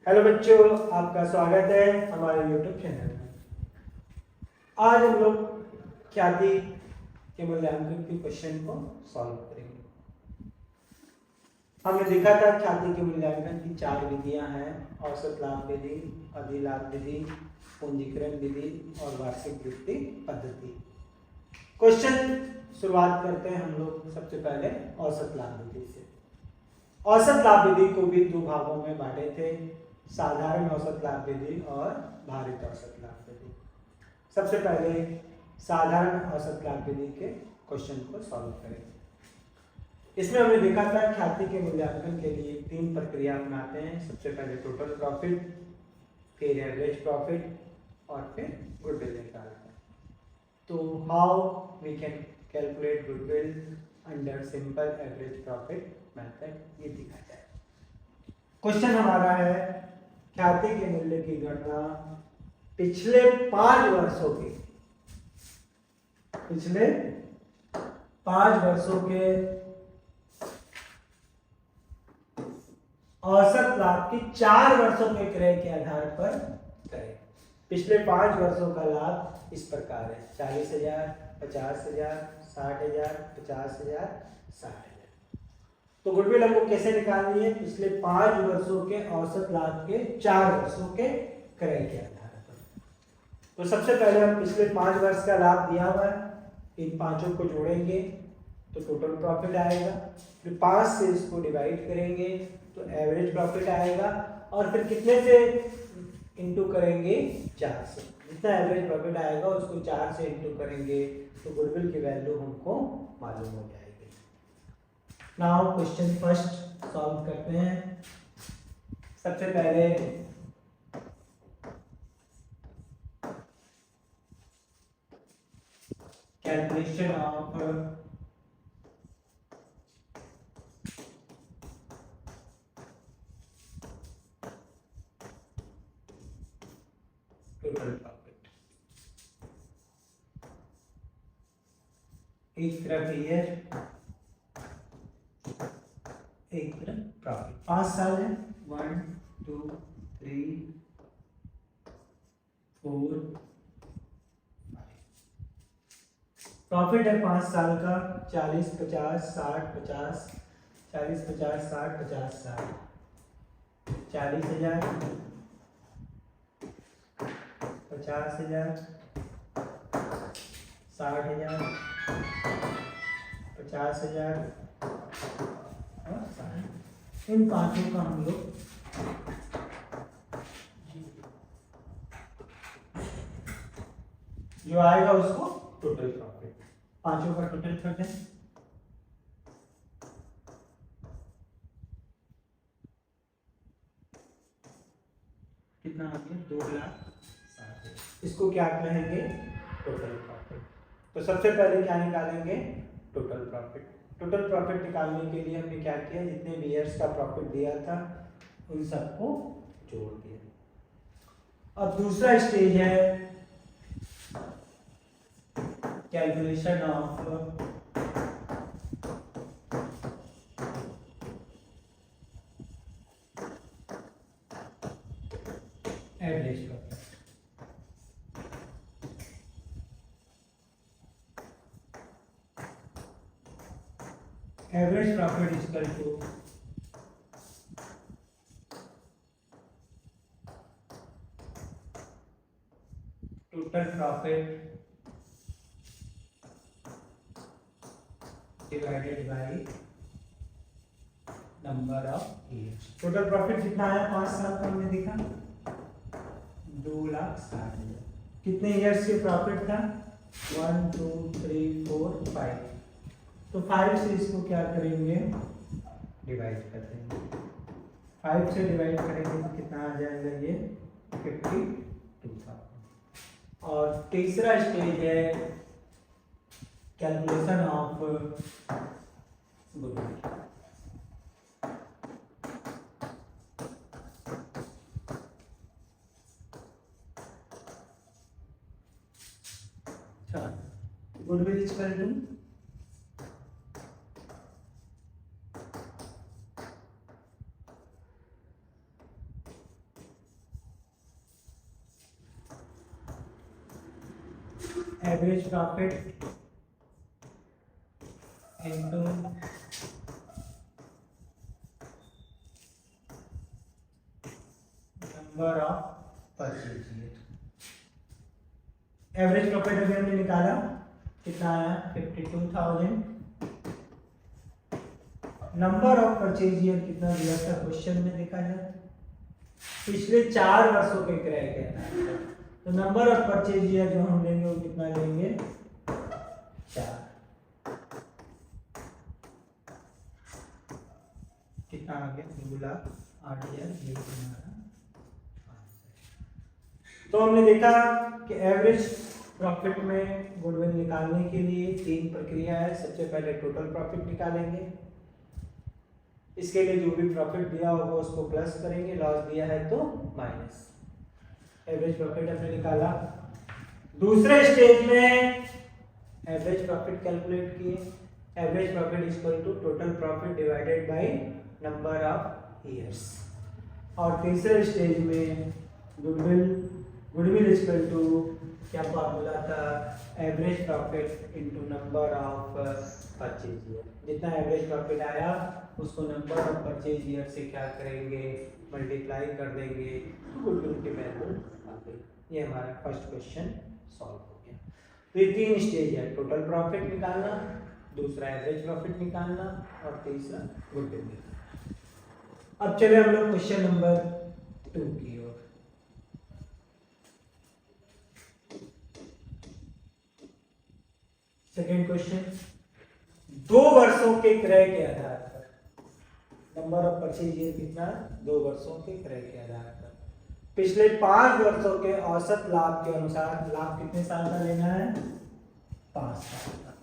Hello बच्चों, आपका स्वागत है हमारे YouTube चैनल में। आज हम लोग ख्याति के मूल्यांकन के क्वेश्चन को सॉल्व करेंगे। हमने देखा था ख्याति के मूल्यांकन की 4 विधियां हैं: औसत लाभ विधि, अधिलाभ विधि, पूंजीकरण विधि और वार्षिक वृद्धि पद्धति। क्वेश्चन शुरुआत करते हैं हम लोग सबसे पहले औसत लाभ विधि से। औसत लाभ विधि को भी 2 भागों में बांटे थे: साधारण औसत लाभ विधि और भारित औसत लाभ विधि। सबसे पहले साधारण औसत लाभ विधि के क्वेश्चन को सॉल्व करेंगे। इसमें हमने देखा था ख्याति के मूल्यांकन के लिए 3 प्रक्रिया अपनाते हैं। सबसे पहले टोटल प्रॉफिट, फिर एवरेज प्रॉफिट और फिर गुडविल निकालते हैं। तो how we can calculate goodwill under simple average profit method, ये दिखा जाए। क्वेश्चन हमारा है ख्याति के मूल्य की गणना पिछले 5 वर्षों के औसत लाभ की 4 वर्षों के क्रय के आधार पर करें। पिछले 5 वर्षों का लाभ इस प्रकार है: 40,000, 50,000, 60,000, 50,000, 60,000। तो गुडविल हमको कैसे निकालनी है? पिछले 5 वर्षों के औसत लाभ के 4 वर्षों के क्रय के आधार पर। तो सबसे पहले हम पिछले 5 वर्ष का लाभ दिया हुआ है, इन पांचों को जोड़ेंगे तो टोटल प्रॉफिट आएगा। फिर 5 से इसको डिवाइड करेंगे तो एवरेज प्रॉफिट आएगा, और फिर कितने से इंटू करेंगे? 4 से। जितना एवरेज प्रॉफिट आएगा उसको 4 से इंटू करेंगे तो गुडविल की वैल्यू हमको मालूम हो जाएगी। नाउ क्वेश्चन फर्स्ट सॉल्व करते हैं। सबसे पहले कैलकुलेशन ऑफ टोटल प्रॉफिट। एक तरफ ईयर, एक तरफ प्रॉफिट। 5 साल है, 1 2 3 4 5। प्रॉफिट है 5 साल का 40 50 60 50, 40 50 60 50 60, 40,000, 50,000, 60,000, 50,000 और 60। इन पांचों का हम लोग जो आएगा उसको टोटल प्रॉफिट, पांचों का टोटल कर दें। कितना आ गया? 2,60,000। इसको क्या कहेंगे? Total profit. तो सबसे पहले क्या निकालेंगे? Total profit. टोटल प्रॉफिट निकालने के लिए हमने क्या किया? जितने भी ईयर्स का प्रॉफिट दिया था उन सबको जोड़ दिया। अब दूसरा स्टेज है calculation of average profit. Average profit is equal to total profit divided by number of years. Total profit कितना है 5 साल का? हमने देखा 2,60,000। कितने ईयर्स के प्रॉफिट था? 1 2 3 4 5। तो 5 से इसको क्या करेंगे? डिवाइड कर देंगे। 5 से डिवाइड करेंगे तो कितना आ जाएगा? ये 52,000। और तीसरा स्टेज है calculation of goodwill. Goodwill is equal to average profit into number of purchase year. Average profit अभी हमने निकाला, कितना आया 52,000। नंबर ऑफ परचेज ईयर कितना दिया था क्वेश्चन में, देखा जाए पिछले 4 वर्षों के क्रय के आधार पर। तो नंबर ऑफ परचेज ईयर जो हम लेंगे वो कितना लेंगे 4। कितना आ गया 2,08,000। तो हमने देखा कि एवरेज प्रॉफिट में गुडविल निकालने के लिए 3 प्रक्रिया है। सबसे पहले टोटल प्रॉफिट निकालेंगे, इसके लिए जो भी प्रॉफिट दिया होगा उसको प्लस करेंगे, लॉस दिया है तो माइनस। एवरेज प्रॉफिट हमने निकाला। दूसरे स्टेज में एवरेज प्रॉफिट कैलकुलेट किए। Average profit equal to total profit divided by number of years. और तीसरे स्टेज में गुडविल इक्वल टू क्या फॉर्मूला था, average profit into number of purchase year. जितना एवरेज प्रॉफिट आया उसको नंबर ऑफ परचेज ईयर से क्या करेंगे, मल्टीप्लाई कर देंगे, तो गुडविल की वैल्यू आ गई। ये हमारा फर्स्ट क्वेश्चन सॉल्व हो गया। तो ये 3 स्टेज है, टोटल प्रॉफिट निकालना, दूसरा एवरेज प्रॉफिट निकालना और तीसरा गुडविल निकालना। अब चले हम लोग क्वेश्चन नंबर 2 की ओर। सेकेंड क्वेश्चन, 2 वर्षों के क्रय के आधार पर नंबर ऑफ परचेज ईयर कितना, 2 वर्षों के क्रय के आधार पर पिछले 5 वर्षों के औसत लाभ के अनुसार लाभ कितने साल का लेना है, 5 साल का।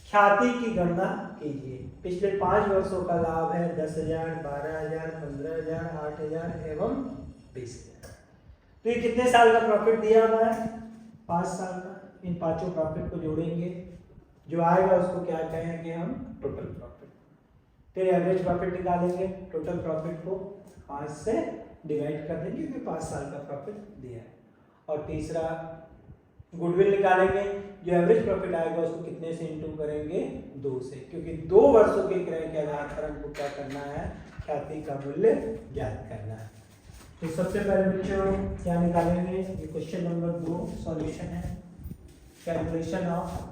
ख्याति की गणना कीजिए। पिछले 5 वर्षों का लाभ है 10,000, 12,000, 15,000, 8,000 एवं 20,000। तो ये कितने साल का प्रॉफिट दिया हुआ है, 5 साल का। इन पांचों प्रॉफिट को जोड़ेंगे, जो आएगा उसको क्या कहेंगे हम, टोटल प्रॉफिट। फिर एवरेज प्रॉफिट निकालेंगे, टोटल प्रॉफिट को 5 से डिवाइड कर देंगे क्योंकि 5 साल का प्रॉफिट दिया है। और तीसरा गुडविल निकालेंगे, जो एवरेज प्रॉफिट आएगा उसको कितने से इंटू करेंगे, 2 से, क्योंकि 2 वर्षों के क्रय के आधार पर हमको क्या करना है, ख्याति का मूल्य ज्ञात करना है। तो सबसे पहले बच्चों क्या निकालेंगे, ये क्वेश्चन नंबर 2 सॉल्यूशन है। Calculation of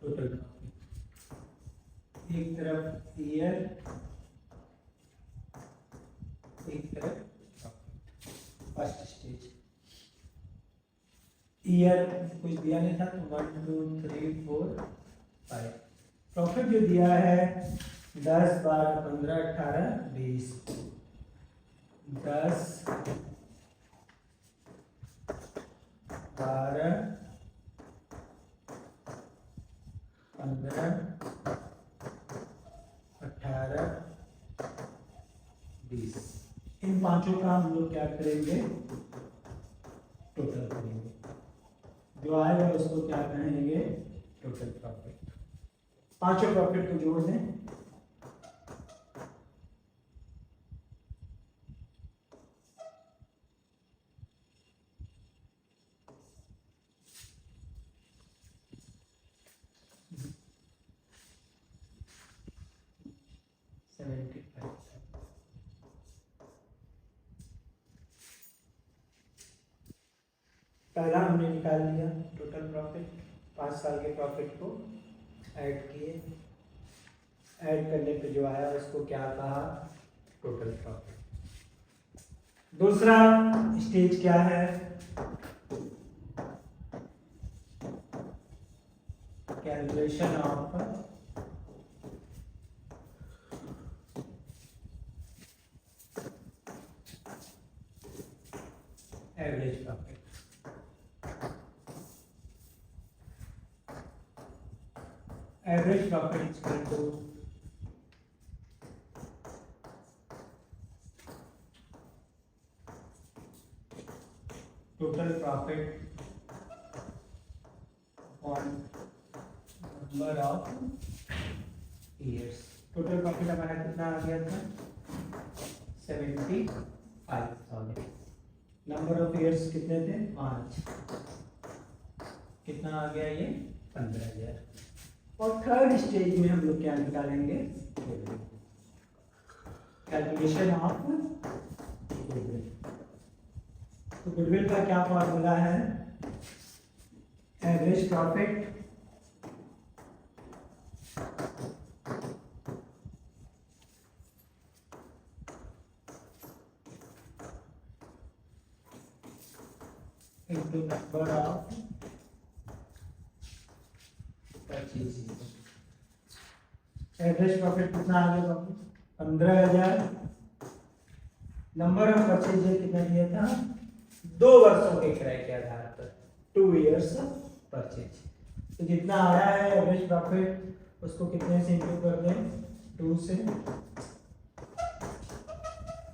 total profit. एक तरफ ईयर, एक तरफ प्रॉफिट। फर्स्ट स्टेज ईयर कुछ दिया नहीं था, तो 1 2 3 4 5। प्रॉफिट जो दिया है 10 12 15 18 20। 10 12 15 18 20। इन पांचों का हम लोग क्या करेंगे, टोटल करेंगे। जो आएगा उसको क्या कहेंगे, टोटल प्रॉफिट। पांचों प्रॉफिट को जोड़ दें, पहला हमने निकाल लिया टोटल प्रॉफिट। 5 साल के प्रॉफिट को ऐड किए, ऐड करने पे जो आया उसको क्या कहा, टोटल प्रॉफिट। दूसरा स्टेज क्या है, calculation of average profit. Average profit equal to total profit on number of years. Total profit हमारा कितना आ गया था 75,000। नंबर ऑफ ईयर्स कितने थे 5, कितना आ गया ये 15,000। और थर्ड स्टेज में हम लोग क्या निकालेंगे कैलकुलेशन ऑफ गुडविल। तो गुडविल का क्या फॉर्मूला है average profit into number of purchases। Average profit कितना आ गया बाबू 15,000। नंबर ऑफ परचेज कितना दिया था 2 वर्षों के किराए के आधार पर 2 years परचेज। तो जितना आया है एवरेज प्रॉफिट उसको कितने से इंटू कर दें 2 से,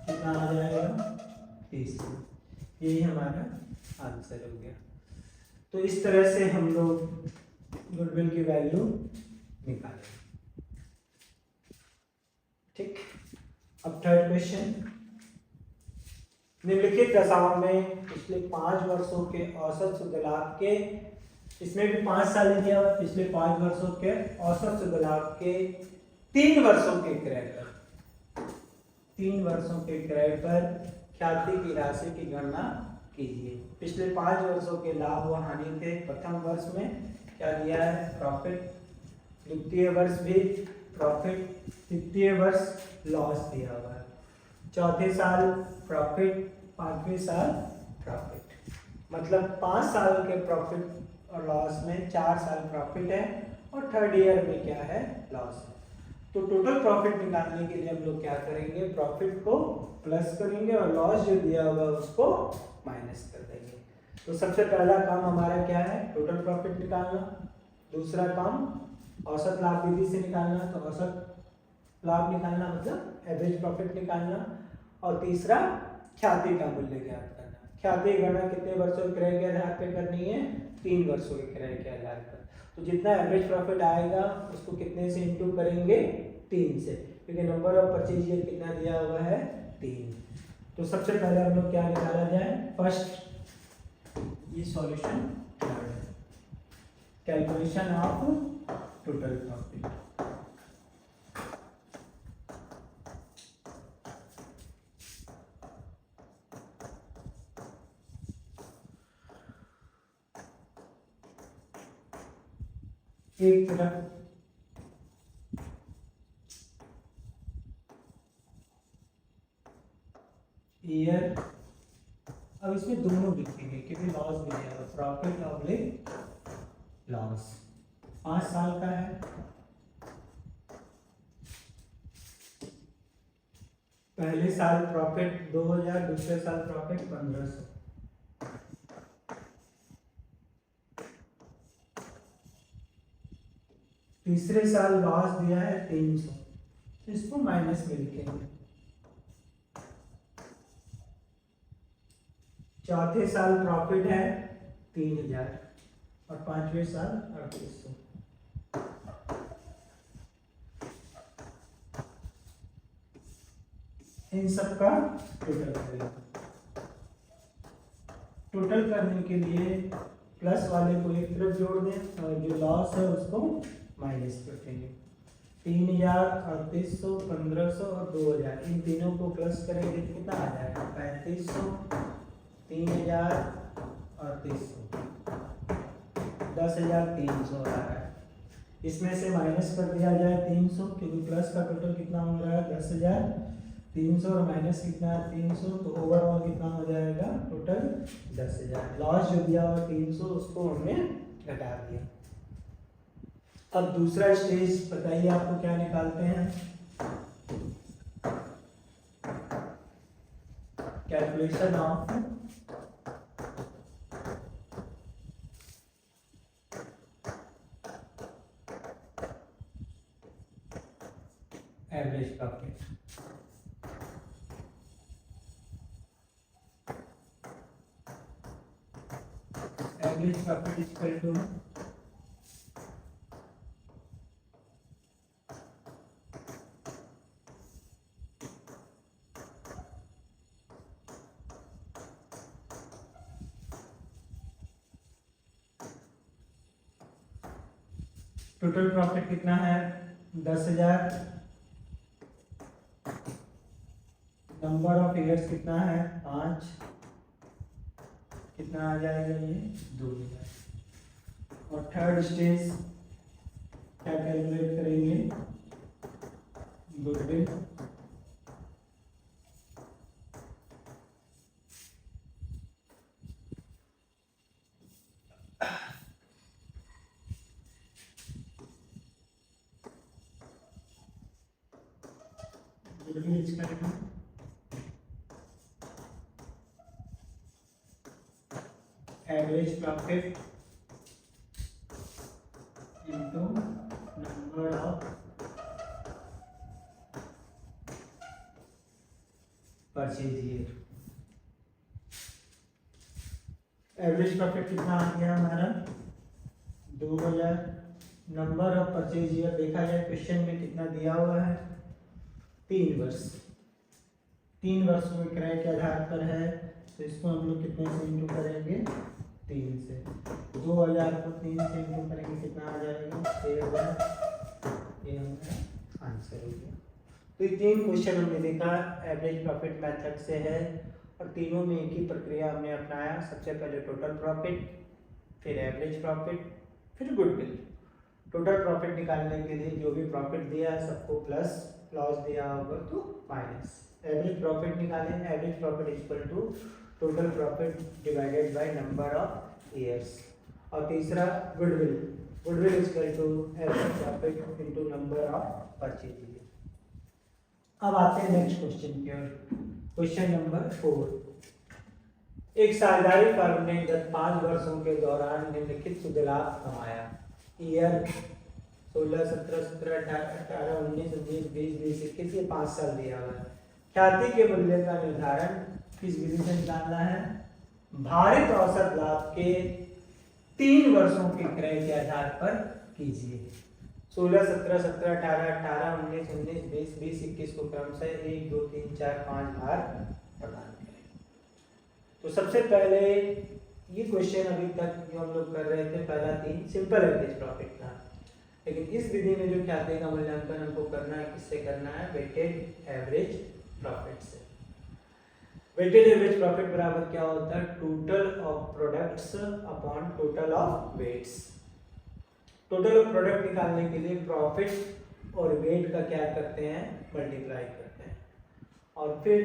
कितना आ जाएगा 30। यही हमारा आंसर हो गया। तो इस तरह से हम लोग गुडविल की वैल्यू निकालें। ठीक, अब थर्ड क्वेश्चन। निम्नलिखित दशाओं में पिछले 5 वर्षों के औसत शुद्ध लाभ के, इसमें भी 5 साल दिया हुआ, पिछले 5 वर्षों के औसत शुद्ध लाभ के 3 वर्षों के क्रय पर 3 वर्षों के क्रय पर ख्याति की राशि की गणना कीजिए। पिछले 5 वर्षों के लाभ व हानि के प्रथम वर्ष में क्या दिया है प्रॉफिट, द्वितीय वर्ष भी प्रॉफिट, तृतीय वर्ष लॉस दिया हुआ है, चौथे साल प्रॉफिट, 5वें साल प्रॉफिट। मतलब 5 साल के प्रॉफिट और लॉस में 4 साल प्रॉफिट है और थर्ड ईयर में क्या है लॉस है। तो टोटल प्रॉफिट निकालने के लिए हम लोग क्या करेंगे प्रॉफिट को प्लस करेंगे और लॉस जो दिया हुआ उसको माइनस कर देंगे। तो सबसे पहला काम हमारा क्या है टोटल प्रॉफिट निकालना, दूसरा काम औसत लाभ विधि से निकालना, तो औसत लाभ निकालना मतलब एवरेज प्रॉफिट निकालना, और तीसरा ख्याति का मूल्य ज्ञात करना। ख्याति गणना कितने वर्षों के क्रय के आधार पर करनी है 3 वर्षों के क्रय के आधार पर। तो जितना एवरेज प्रॉफिट आएगा उसको कितने से इंटू करेंगे 3 से, क्योंकि नंबर ऑफ परचेज ये कितना दिया हुआ है 3। तो सबसे पहले हम लोग क्या निकाला जाए फर्स्ट ये solution calculation of total profit. एक तरफ ईयर, अब इसमें दोनों लिखेंगे क्योंकि लॉस भी दिया प्रॉफिट ऑब्लिक लॉस 5 साल का है। पहले साल प्रॉफिट 2000, दूसरे साल प्रॉफिट 1500। तीसरे साल लॉस दिया है 300, इसको माइनस में लिखेंगे। चौथे साल प्रॉफिट है 3000 और 5वें साल 3800। इन सब का टोटल करेंगे। टोटल करने के लिए प्लस वाले को एक तरफ जोड़ दें और जो लॉस है उसको माइनस कर देंगे। 3000, 3800, 1500 और 2000 इन तीनों को प्लस करेंगे तो कितना आ जाएगा 3500, 3000 और 300, 10,300 आ रहा है। इसमें से माइनस कर दिया जाए 300 क्योंकि प्लस का टोटल कितना हो रहा है 10,300 और माइनस कितना है 300, तो ओवरऑल कितना हो जाएगा टोटल 10,000। लॉस जो दिया हुआ 300 उसको हमने घटा दिया। अब दूसरा स्टेज बताइए आपको क्या निकालते हैं calculation of average profit. Average profit equal to total profit कितना है 10,000। नंबर ऑफ ईयर्स कितना है 5, कितना आ जाएगा ये 2,000। और थर्ड स्टेज क्या कैलकुलेट करेंगे गुडविल। गुडविल करेंगे average profit into number of purchase year. Average profit कितना आ गया हमारा 2,000। नंबर ऑफ परचेज ईयर देखा जाए क्वेश्चन में कितना दिया हुआ है 3 वर्ष। 3 वर्षों में क्रय के आधार पर है, तो इसको हम लोग कितने से इंटू करेंगे 3 से। 2,000 को 3 से इंटू करेंगे कितना आ जाएगा 6,000। ये हमारा आंसर हो गया। तो ये 3 क्वेश्चन हमने देखा एवरेज प्रॉफिट मेथड से है, और तीनों में एक ही प्रक्रिया हमने अपनाया। सबसे पहले टोटल प्रॉफिट, फिर एवरेज प्रॉफिट, फिर गुडविल। टोटल प्रॉफिट निकालने के लिए जो भी प्रॉफिट दिया है सबको प्लस, लॉस दिया होगा तो माइनस। एवरेज प्रॉफिट निकालें, average profit equal to total profit divided by number of years. और तीसरा goodwill, goodwill equal to average profit into number of purchase year. अब आते हैं नेक्स्ट क्वेश्चन की ओर। Question number 4। एक साझेदारी फर्म ने गत 5 वर्षों के दौरान निम्नलिखित शुद्ध लाभ कमाया। ईयर 16, 17, 17, 18, 19, 19, 20, 20, 21, ये 5 साल दिया हुआ है। ख्याति के मूल्य का निर्धारण किस विधि से निकालना है? भारित औसत लाभ के 3 वर्षों के क्रय के आधार पर कीजिए। 16, 17, 17, 18, 18, 19, 19, 20, 20, 21 को क्रमशः 1, 2, 3, 4, 5 बार प्रदान करें। तो सबसे पहले ये क्वेश्चन अभी तक जो हम लोग कर रहे थे, पहला 3 सिंपल एवरेज प्रॉफिट था, लेकिन इस विधि में जो ख्याति का मूल्यांकन हमको करना है, किससे करना है? वेटेड एवरेज प्रॉफिट से। वेटेड एवरेज प्रॉफिट बराबर क्या होता है? Total of products upon total of weights. Total of product निकालने के लिए प्रॉफिट और वेट का क्या करते हैं? मल्टीप्लाई करते हैं, और फिर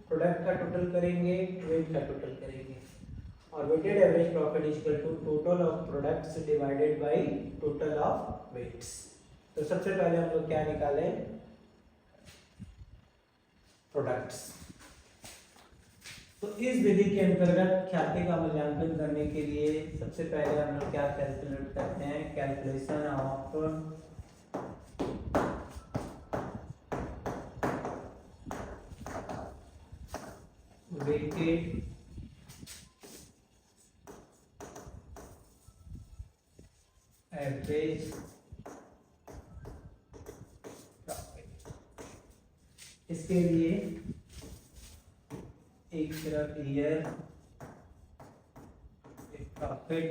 प्रोडक्ट का टोटल करेंगे, वेट का टोटल करेंगे, और weighted average profit is equal to total of products divided by total of weights. तो सबसे पहले हम लोग क्या निकालें? प्रोडक्ट्स। तो इस विधि के अंतर्गत ख्याति का मूल्यांकन करने के लिए सबसे पहले हम लोग क्या कैलकुलेट करते हैं? Calculation of weighted average profit. इसके लिए एक तरफ ईयर, एक प्रॉफिट,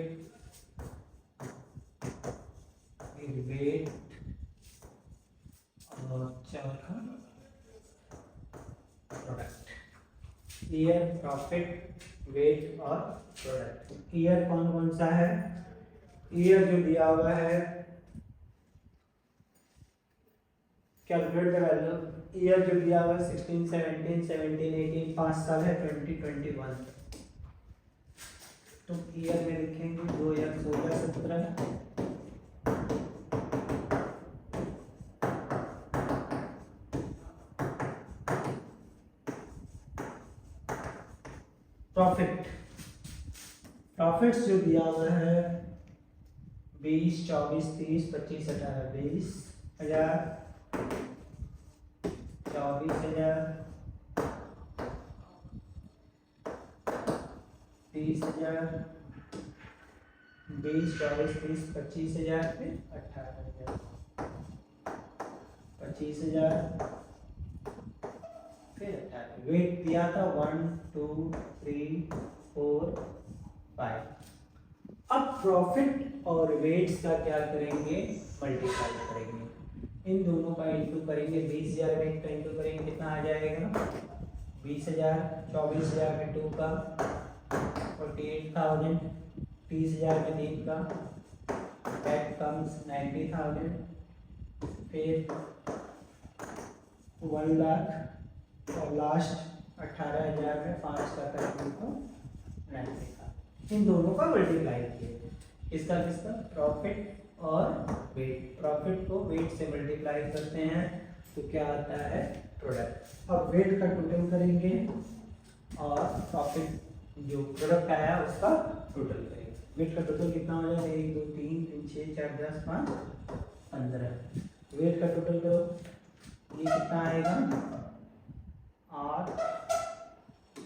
एक वेट, और चौथा प्रोडक्ट। ईयर, प्रॉफिट, वेट और प्रोडक्ट। ईयर कौन कौन सा है? ईयर जो दिया हुआ है, कैलकुलेट द वैल्यू। ईयर जो दिया हुआ है 16, 17, 17, 18, 5 साल है 20, 21। तो ईयर में लिखेंगे 2016, 17। प्रॉफिट, प्रॉफिट्स जो दिया हुआ है 20, 24, 30, 25, 18, 20,000, 24,000, 30,000, 20, 24, 30, 25,000, फिर 18,000, 25,000, फिर 18,000। वेट दिया था 1, 2, 3, 4, 5। अब प्रॉफिट और वेट्स का क्या करेंगे, मल्टीप्लाई करेंगे, इन दोनों का इंटू करेंगे। 20,000 में एक का इंटू करेंगे, कितना आ जाएगा 20,000, 24,000 में 2 का 48,000, 30,000 में 3 का that comes 90,000, फिर 1 लाख और लास्ट 18,000 में 5 का करेंगे तो 90,000। इन दोनों का मल्टीप्लाई किए, इसका किसका, प्रॉफिट और वेट। प्रॉफिट को वेट से मल्टीप्लाई करते हैं तो क्या आता है, प्रोडक्ट। अब वेट का टोटल करेंगे और प्रॉफिट जो प्रोडक्ट आया उसका टोटल करेंगे। वेट का टोटल कितना हो जाएगा, 1 2 3 3 6 4 10 5 15। वेट का टोटल करो, ये कितना आएगा 8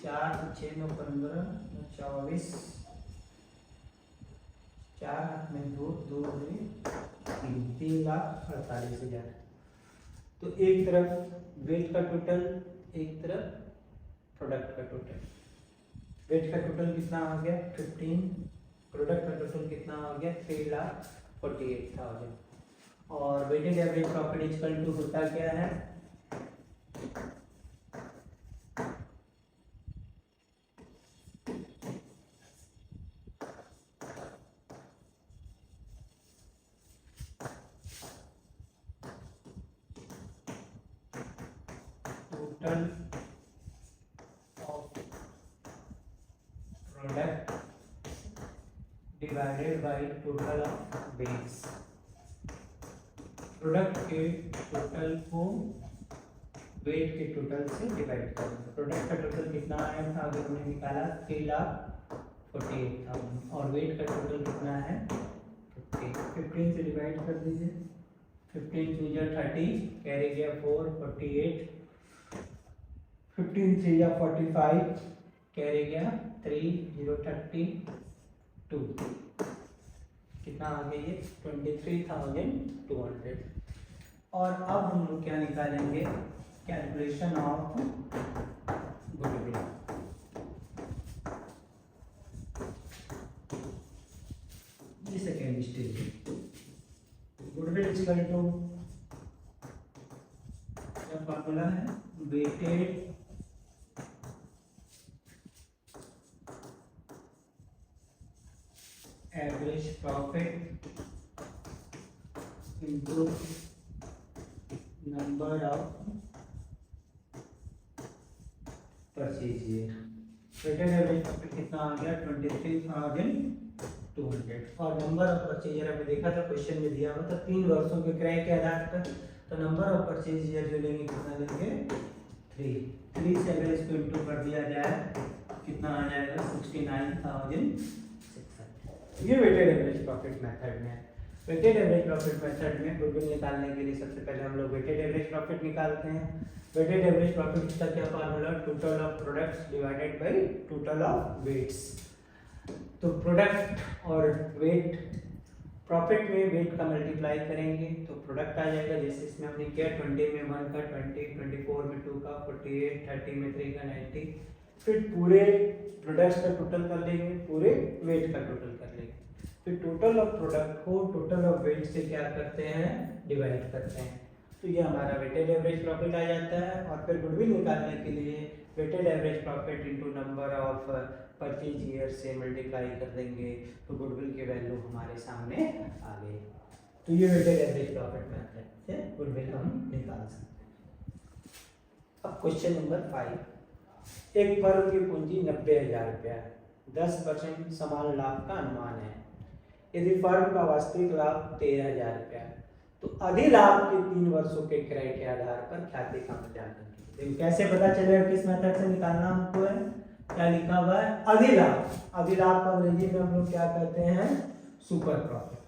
4 6 9 15 24, 4 में 2 2 3,48,000। तो एक तरफ वेट का टोटल, एक तरफ प्रोडक्ट का टोटल। वेट का टोटल कितना हो गया 15, प्रोडक्ट का टोटल कितना हो गया 3,48,000। और weighted average profit equal to होता क्या है, total of product divided by total of weights. Product के टोटल को वेट के टोटल से डिवाइड करेंगे। प्रोडक्ट का टोटल कितना आया था, अगर हमने निकाला 3,48,000 और वेट का टोटल कितना है 15 से डिवाइड कर दीजिए। 15 2 जा 30, कैरी गया 4 48, 15 3 जा 45, कैरी गया 3 0 32, कितना आ गया ये 23,200। और अब हम लोग क्या निकालेंगे, कैलकुलेशन ऑफ गुडविल। ये सेकेंड स्टेज है। गुडविल इक्वल टू फॉर्मूला है weighted average profit into number of purchase year. Weighted average profit कितना आ गया 23,200। और नंबर ऑफ परचेज ईयर हमें देखा था क्वेश्चन में दिया हुआ था 3 वर्षों के क्रय के आधार पर, तो नंबर ऑफ परचेज ईयर जो लेंगे कितना लेंगे 3 से अगर इसको इंटू कर दिया जाए कितना आ जाएगा 69,600। ये वेटेड एवरेज प्रॉफिट मेथड में है। वेटेड एवरेज प्रॉफिट मेथड में गुडविल निकालने के लिए सबसे पहले हम लोग वेटेड एवरेज प्रॉफिट निकालते हैं। वेटेड एवरेज प्रॉफिट का क्या formula, total of products divided by total of weights. तो प्रोडक्ट और वेट, प्रॉफिट में वेट का मल्टीप्लाई करेंगे तो प्रोडक्ट आ जाएगा, जैसे इसमें हमने किया 20 में 1 का 20, 24 में 2 का 48, 30 में 3 का 90। फिर पूरे प्रोडक्ट्स का टोटल कर लेंगे, पूरे वेट का टोटल कर लेंगे। फिर टोटल ऑफ प्रोडक्ट को टोटल ऑफ वेट से क्या करते हैं, डिवाइड करते हैं, तो ये हमारा वेटेड एवरेज प्रॉफिट आ जाता है। और फिर गुडविल निकालने के लिए weighted average profit into number of purchase year से मल्टीप्लाई कर देंगे, तो गुडविल की वैल्यू हमारे सामने आ गई। तो ये वेटेड एवरेज प्रॉफिट मेथड से गुडविल हम निकाल सकते हैं। अब क्वेश्चन नंबर 5, एक फर्म की पूंजी 90,000 रुपया है, 10% समान लाभ का अनुमान है। यदि फर्म का वास्तविक लाभ 13,000 रुपया है तो अधिलाभ के 3 वर्षों के क्रय के आधार पर ख्याति का मूल्यांकन कीजिए। कैसे पता चलेगा किस मेथड से निकालना हमको है, क्या लिखा हुआ है अधिलाभ। अधिलाभ को अंग्रेजी में हम लोग क्या कहते हैं, सुपर प्रॉफिट।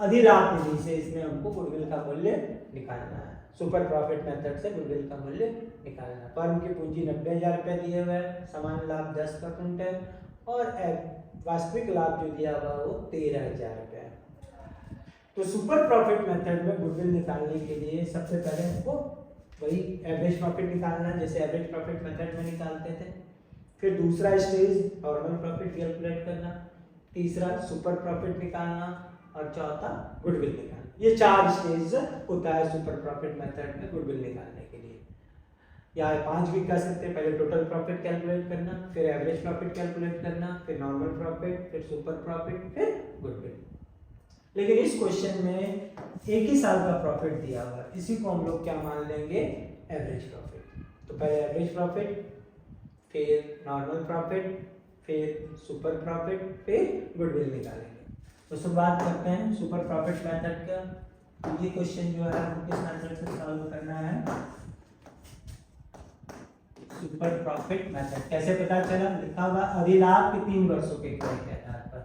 अधिलाभ विधि से इसमें हमको गुडविल का मूल्य निकालना है। सुपर प्रॉफिट मेथड से गुडविल का मूल्य निकालना है। फर्म की पूंजी 90,000 रुपये दिए हुए है, समान लाभ 10% है और वास्तविक लाभ जो दिया हुआ वो 13,000 रुपये है। तो सुपर प्रॉफिट मेथड में गुडविल निकालने के लिए सबसे पहले हमको वही एवरेज प्रॉफिट निकालना है, जैसे एवरेज प्रॉफिट मेथड में निकालते थे। फिर दूसरा स्टेज नॉर्मल प्रॉफिट कैलकुलेट करना, तीसरा सुपर प्रॉफिट निकालना और चौथा गुडविल निकालना। ये 4 स्टेज होता है सुपर प्रॉफिट मेथड में गुडविल निकालने के लिए। या 5 भी कर सकते हैं, पहले टोटल प्रॉफिट कैलकुलेट करना, फिर एवरेज प्रॉफिट कैलकुलेट करना, फिर नॉर्मल प्रॉफिट, फिर सुपर प्रॉफिट, फिर गुडविल। लेकिन इस क्वेश्चन में एक ही साल का प्रॉफिट दिया हुआ है, इसी को हम लोग क्या मान लेंगे, एवरेज प्रॉफिट। तो पहले एवरेज प्रॉफिट, फिर नॉर्मल प्रॉफिट, फिर सुपर प्रॉफिट, फिर गुडविल निकालेंगे। तो शुरुआत करते हैं सुपर प्रॉफिट मेथड का। तो ये क्वेश्चन जो है हमको किस मेथड से सॉल्व करना है, सुपर प्रॉफिट मेथड। कैसे पता चला, लिखा हुआ अधिलाभ के 3 वर्षों के क्रय के आधार पर,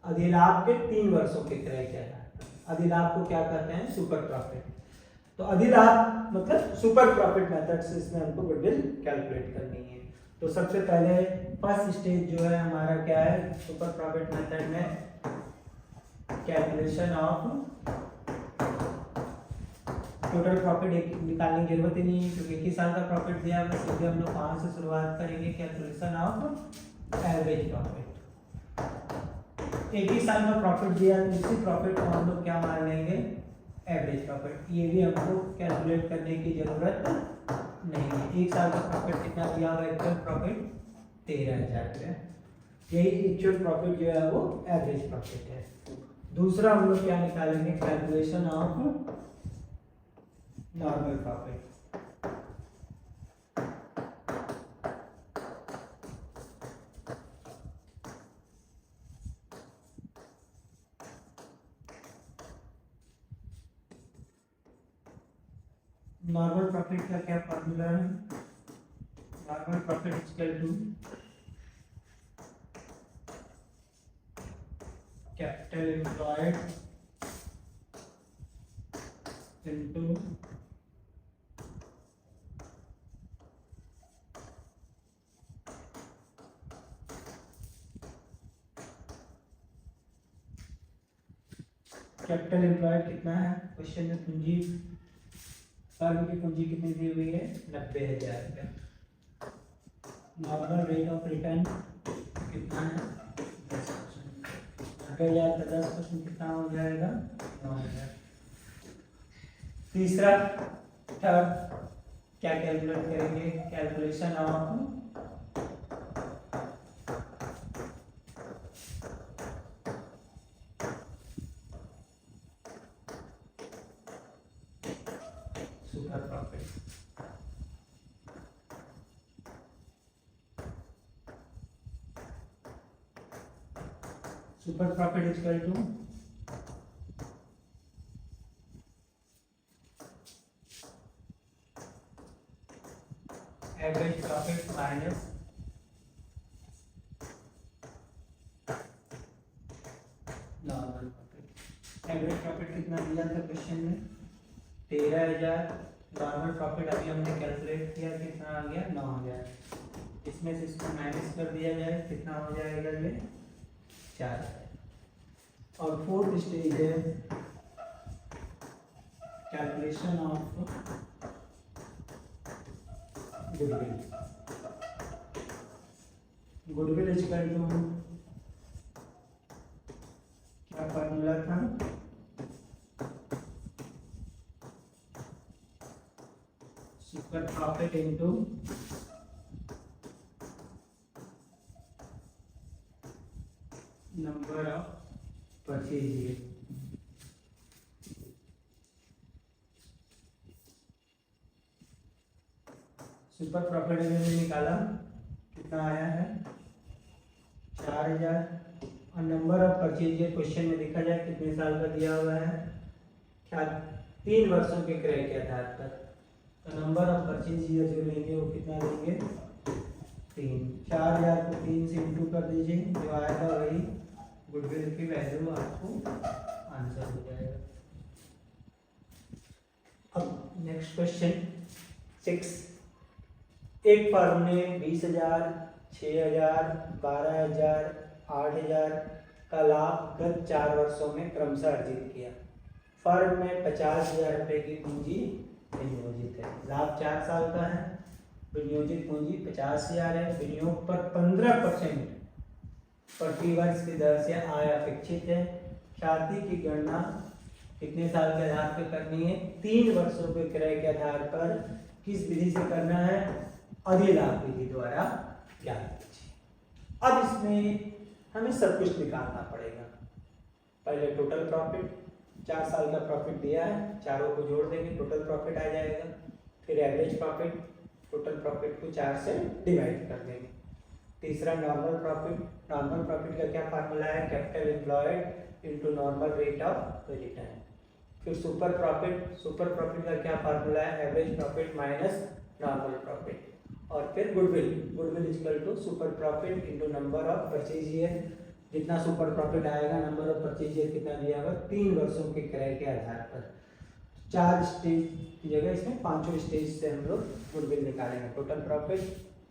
अधिलाभ के 3 वर्षों के क्रय के आधार पर। अधिलाभ को क्या कहते हैं, सुपर प्रॉफिट। तो अधिलाभ मतलब सुपर प्रॉफिट मेथड से इसमें हमको गुडविल कैलकुलेट करनी है। तो सबसे पहले फर्स्ट स्टेज जो है हमारा क्या है सुपर प्रॉफिट मेथड में, कैलकुलेशन ऑफ टोटल प्रॉफिट निकालने की जरूरत ही नहीं है, क्योंकि 21 साल का प्रॉफिट दिया है। सीधे हम लोग कहाँ से शुरुआत करेंगे, कैलकुलेशन ऑफ एवरेज प्रॉफिट। 21 साल का प्रॉफिट दिया है, इसी प्रॉफिट को हम लोग क्या मान लेंगे, एवरेज प्रॉफिट। ये भी हमको कैलकुलेट करने की जरूरत नहीं है। 1 साल का प्रॉफिट कितना दिया हुआ है, एक्चुअल प्रॉफिट 13,000 रुपये। यही एक्चुअल प्रॉफिट जो है वो एवरेज प्रॉफिट है। दूसरा हम लोग क्या निकालेंगे, calculation of normal profit. Normal profit का क्या फॉर्मूला है, normal profit equal to capital employed into capital employed कितना है क्वेश्चन में, पूंजी फर्म की पूंजी कितनी दी हुई है, 90,000 रुपये। नॉर्मल रेट ऑफ रिटर्न कितना है, 10%। 90,000 का 10% कितना हो जाएगा, 9,000। तीसरा थर्ड क्या कैलकुलेट करेंगे, calculation of super profit. Super profit equal to average profit minus normal profit. Average profit कितना दिया था क्वेश्चन में, 13,000। नॉर्मल प्रॉफिट अभी हमने कैलकुलेट किया, कितना आ गया, 9,000। इसमें से इसको माइनस कर दिया जाए, कितना हो जाएगा ये, 4,000। और फोर्थ स्टेज है calculation of goodwill. Goodwill equal to क्या फॉर्मूला था, super profit into number of purchase year. Super profit हमने निकाला, कितना आया है, 4,000। और number of purchase year question में देखा जाए कितने साल का दिया हुआ है, क्या 3 वर्षों के क्रय के आधार पर। तो नंबर ऑफ परचेज ईयर जो लेंगे वो कितना लेंगे, 3। 4,000 को 3 से इंटू कर दीजिए, जो आएगा वही गुडविल की वैल्यू आपको आंसर हो जाएगा। अब नेक्स्ट क्वेश्चन 6। एक फर्म ने 20,000, 6,000, 12,000, 8,000 का लाभ गत 4 वर्षों में क्रमशः अर्जित किया। फर्म में 50,000 रुपये की पूंजी विनियोजित है। लाभ 4 साल का है, विनियोजित पूंजी 50,000 है। विनियोग पर 15% प्रति वर्ष की दर से आय अपेक्षित है। ख्याति की गणना कितने साल के आधार पर करनी है? 3 वर्षों के क्रय के आधार पर। किस विधि से करना है? अधिलाभ विधि द्वारा ज्ञात कीजिए। अब इसमें हमें सब कुछ निकालना पड़ेगा। पहले टोटल प्रॉफिट, 4 साल का प्रॉफिट दिया है, चारों को जोड़ देंगे, टोटल प्रॉफिट आ जाएगा। फिर एवरेज प्रॉफिट, टोटल प्रॉफिट को 4 से डिवाइड कर देंगे। तीसरा नॉर्मल प्रॉफिट। नॉर्मल प्रॉफिट का क्या फार्मूला है? Capital employed into normal rate of return. फिर सुपर प्रॉफिट। सुपर प्रॉफिट का क्या फार्मूला है? Average profit minus normal profit. और फिर goodwill. Goodwill equal to super profit into number of purchase year. जितना सुपर प्रॉफिट आएगा, number of purchase year कितना दिया होगा? 3 वर्षों के क्रय के आधार पर। 4 स्टेज की जगह इसमें 5वें स्टेज से हम लोग गुडविल निकालेंगे। Total profit,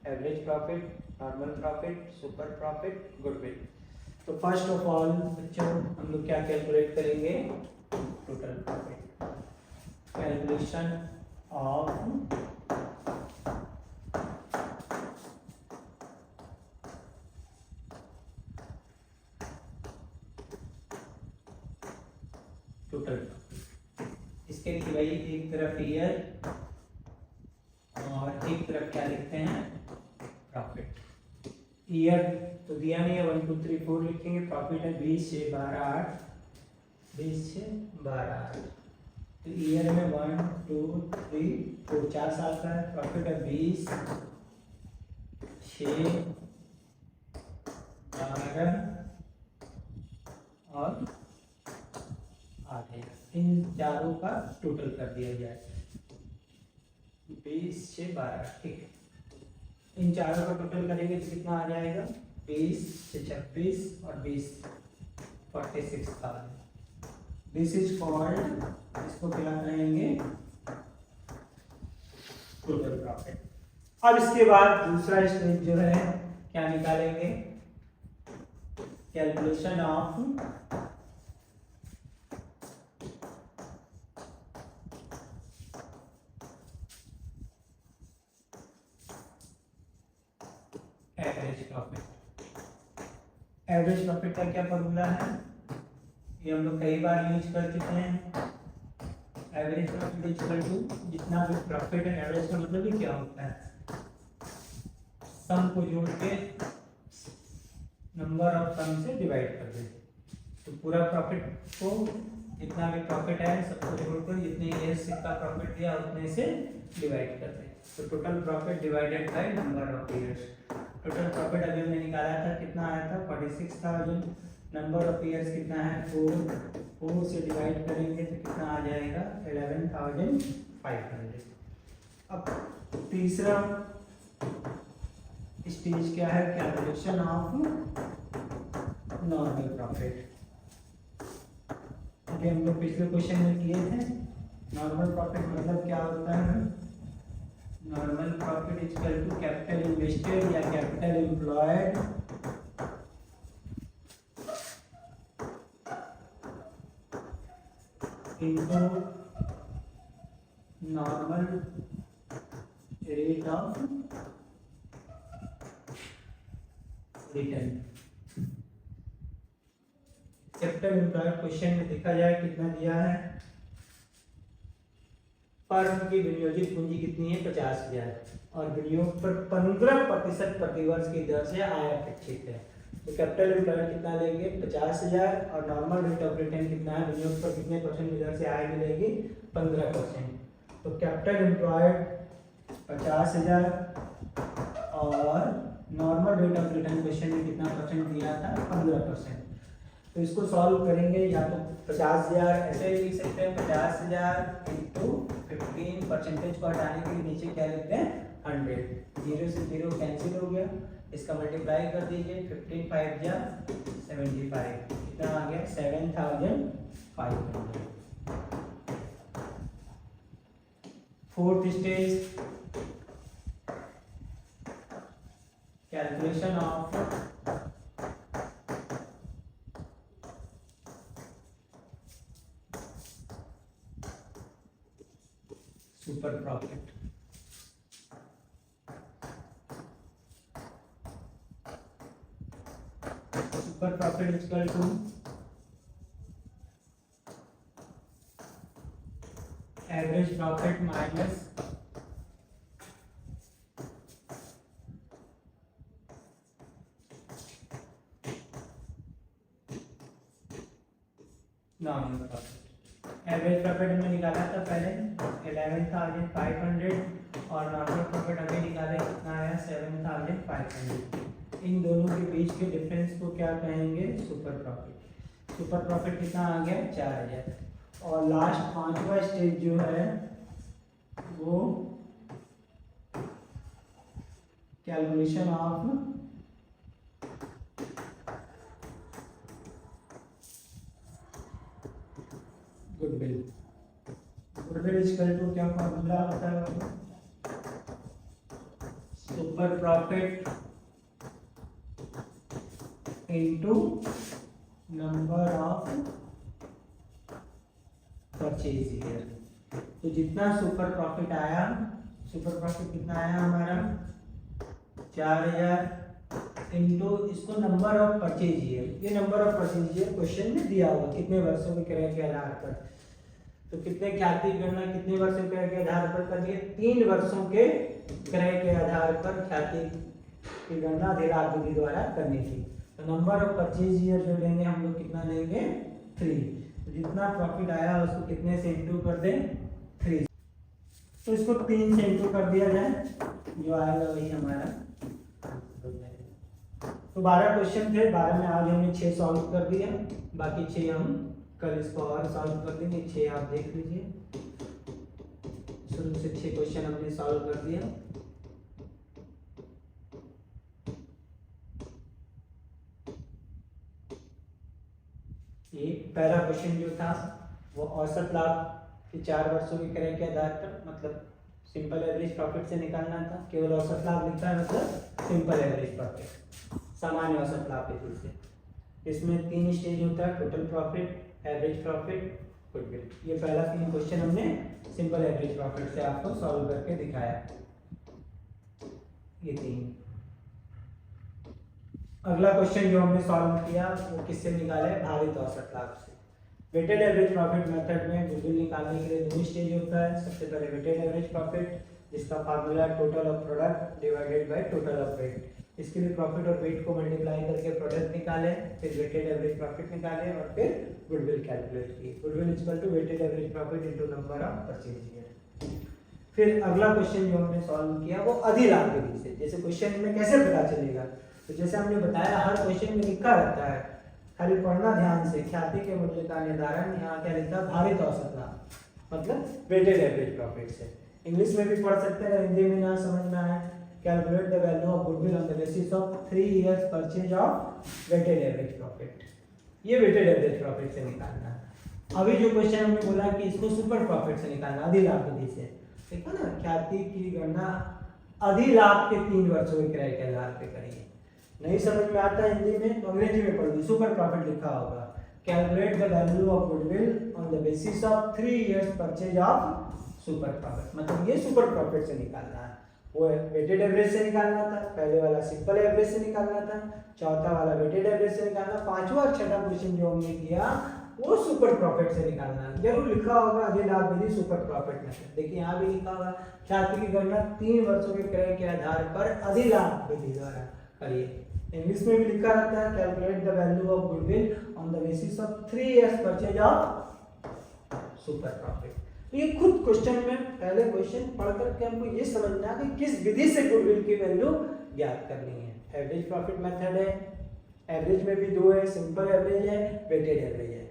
average profit, normal profit, super profit, goodwill. तो फर्स्ट ऑफ ऑल बच्चों हम लोग क्या कैलकुलेट करेंगे? Total profit. Calculation of total profit. इसके लिए भाई एक तरफ ईयर और एक तरफ क्या लिखते हैं? प्रॉफिट। ईयर तो दिया नहीं है, 1 2 3 4 लिखेंगे। प्रॉफिट है 20 6 12 8, 20 6 12 8। तो ईयर में 1 2 3 4, 4 साल का है। प्रॉफिट है 20 6 12 और 8 है। इन चारों का टोटल कर दिया जाए। 20 6 12, ठीक है। इन चारों का टोटल करेंगे तो कितना आ जाएगा? 20 से 26 और 20 46,000। दिस इज कॉल्ड, इसको क्या कहेंगे? Total profit. अब इसके बाद दूसरा स्टेज जो है क्या निकालेंगे? Calculation of average profit. Average profit का क्या फॉर्मूला है? ये हम लोग कई बार यूज कर चुके हैं। एवरेज प्रॉफिट इक्वल टू जितना भी प्रॉफिट है, एवरेज का मतलब ही क्या होता है? सम को जोड़ के नंबर ऑफ सम से डिवाइड कर दें। तो पूरा प्रॉफिट को, जितना भी प्रॉफिट है सबको जोड़कर जितने ईयर्स का प्रॉफिट दिया उतने से डिवाइड कर दें। तो total profit divided by number of years. Total profit अभी हमने निकाला था, कितना आया था? 46,000। नंबर ऑफ ईयर्स कितना है? 4 से डिवाइड करेंगे तो कितना आ जाएगा? 11,500। अब तीसरा स्टेज क्या है? Calculation of normal profit. अभी हम लोग पिछले क्वेश्चन में किए थे। नॉर्मल प्रॉफिट मतलब क्या होता है? Normal profit equal to capital invested या capital employed into normal rate of return. Capital employed question में देखा जाए कितना दिया है? फर्म की विनियोजित पूंजी कितनी है? 50,000 और विनियोग पर 15% प्रतिवर्ष की दर से आय अपेक्षित है। तो कैपिटल एम्प्लॉयड कितना लेंगे? 50,000 और नॉर्मल रेट ऑफ रिटर्न कितना है? विनियोग पर कितने परसेंट की दर से आय मिलेगी? 15%। तो कैपिटल एम्प्लॉयड 50,000 और normal rate of return question में कितना परसेंट दिया था? 15%। तो इसको सॉल्व करेंगे, या तो 50,000 ऐसे ही लिख सकते हैं, 50,000 इंटू 15, परसेंटेज को हटाने के लिए नीचे क्या लिखते हैं? 100। 0 से 0 कैंसिल हो गया, इसका मल्टीप्लाई कर दीजिए। 15 5 जा 75, कितना आ गया? 7,500। Fourth stage calculation of super profit. Super profit equal to average profit minus nominal profit. Average profit हमने निकाला था पहले 11,500 और नॉमिनल प्रॉफिट अभी निकाले कितना आया 7,500। इन दोनों के बीच के डिफरेंस को क्या कहेंगे सुपर प्रॉफिट। सुपर प्रॉफिट कितना आ गया 4,000। और लास्ट पांचवा स्टेज जो है वो calculation of goodwill. Goodwill equal to क्या फॉर्मूला होता है super profit into number of purchase year. तो जितना सुपर प्रॉफिट आया, सुपर प्रॉफिट कितना आया हमारा 4,000 इनटू इसको नंबर ऑफ परचेज ईयर। ये number of purchase year question में दिया हुआ कितने वर्षों के क्रय के आधार पर। तो कितने ख्याति गणना कितने वर्षों के क्रय के आधार पर करनी है 3 वर्षों के क्रय के आधार पर ख्याति की गणना अधिलाभ विधि द्वारा करनी थी। तो नंबर ऑफ परचेज ईयर जो लेंगे हम लोग कितना लेंगे 3। तो जितना प्रॉफिट आया उसको कितने से इंटू कर दें 3। तो इसको 3 से इंटू कर दिया जाए, जो आएगा वही हमारा। तो 12 क्वेश्चन थे, 12 में आज हमने 6 सॉल्व कर दिया, बाकी 6 हम कल इसको और सॉल्व कर देंगे। 6 आप देख लीजिए, शुरू से 6 क्वेश्चन हमने सॉल्व कर दिया। ये पहला क्वेश्चन जो था वो औसत लाभ के 4 वर्षों के क्रय के आधार पर, मतलब सिंपल एवरेज प्रॉफिट से निकालना था। केवल औसत लाभ लिखा है, मतलब सिंपल एवरेज प्रॉफिट, सामान्य औसत लाभ विधि से। इसमें 3 स्टेज होता है, total profit, average profit, goodwill. ये पहला 3 क्वेश्चन हमने सिंपल एवरेज प्रॉफिट से आपको सॉल्व करके दिखाया, ये 3। अगला क्वेश्चन जो हमने सॉल्व किया वो किससे निकाला है भारित औसत लाभ से। वेटेड एवरेज प्रॉफिट मेथड में गुडविल निकालने के लिए 2 स्टेज होता है। सबसे पहले वेटेड एवरेज प्रॉफिट, जिसका formula total of product divided by total of weight. इसके लिए प्रॉफिट और वेट को मल्टीप्लाई करके प्रोडक्ट निकाले, फिर वेटेड एवरेज प्रॉफिट निकाले और फिर गुडविल कैलकुलेट किए। Goodwill equal to weighted average profit into number of purchase year. फिर अगला क्वेश्चन जो हमने सॉल्व किया वो अधिलाभ विधि से। जैसे क्वेश्चन में कैसे पता चलेगा, तो जैसे हमने बताया हर क्वेश्चन में लिखा रहता है, खाली पढ़ना ध्यान से। ख्याति के मूल्य का निर्धारण, यहाँ क्या लिखा है भारित औसत लाभ, मतलब वेटेड एवरेज प्रॉफिट से। इंग्लिश में भी पढ़ सकते हैं, हिंदी में ना समझ में आए, calculate the value of goodwill on the basis of 3 years purchase of weighted average profit. ये वेटेड एवरेज प्रॉफिट से निकालना है। अभी जो क्वेश्चन हमने बोला कि इसको सुपर प्रॉफिट से निकालना, अधिलाभ विधि से। देखो ना, ख्याति की गणना अधिलाभ के 3 वर्षों के क्रय के आधार पे करिए। नहीं समझ में आता हिंदी में तो अंग्रेजी में पढ़िए, सुपर प्रॉफिट लिखा होगा, calculate the value of goodwill on the basis of 3 years purchase of super profit. मतलब ये सुपर प्रॉफिट से निकालना है। वो वेटेड एवरेज से निकालना था, पहले वाला सिंपल एवरेज से निकालना था, चौथा वाला वेटेड एवरेज से निकालना, पांचवा और छठा क्वेश्चन जो हमने किया वो सुपर प्रॉफिट से निकालना है। जरूर लिखा होगा अधिलाभ विधि सुपर प्रॉफिट मेथड। देखिए यहाँ भी लिखा होगा ख्याति की गणना 3 वर्षों के क्रय के आधार पर अधिलाभ विधि द्वारा करिए। इंग्लिश में भी लिखा रहता है calculate the value of goodwill on the basis of 3 years purchase of super profit. तो ये खुद क्वेश्चन में पहले क्वेश्चन पढ़ करके हमको ये समझना है कि किस विधि से गुडविल की वैल्यू ज्ञात करनी है। एवरेज प्रॉफिट मेथड है, एवरेज में भी 2 है, सिंपल एवरेज है, वेटेड एवरेज है।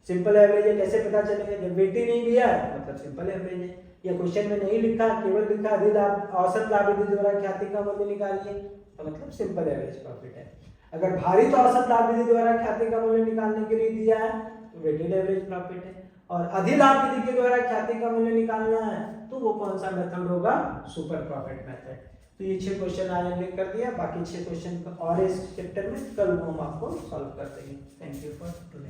सिंपल एवरेज है कैसे पता चलेगा, जब वेट ही नहीं दिया मतलब सिंपल एवरेज है। या क्वेश्चन में नहीं लिखा, केवल लिखा अधिलाभ औसत लाभ विधि द्वारा ख्याति का मूल्य निकालिए, तो मतलब सिंपल एवरेज प्रॉफिट है। अगर भारित औसत लाभ विधि द्वारा ख्याति का मूल्य निकालने के लिए दिया है तो वेटेड एवरेज प्रॉफिट है। और अधिलाभ विधि के द्वारा ख्याति का मूल्य निकालना है तो वो कौन सा मेथड होगा, सुपर प्रॉफिट मेथड। तो ये 6 क्वेश्चन आज हमने कर दिया, बाकी 6 क्वेश्चन और इस चैप्टर में कल हम आपको सॉल्व कर देंगे। Thank you for today.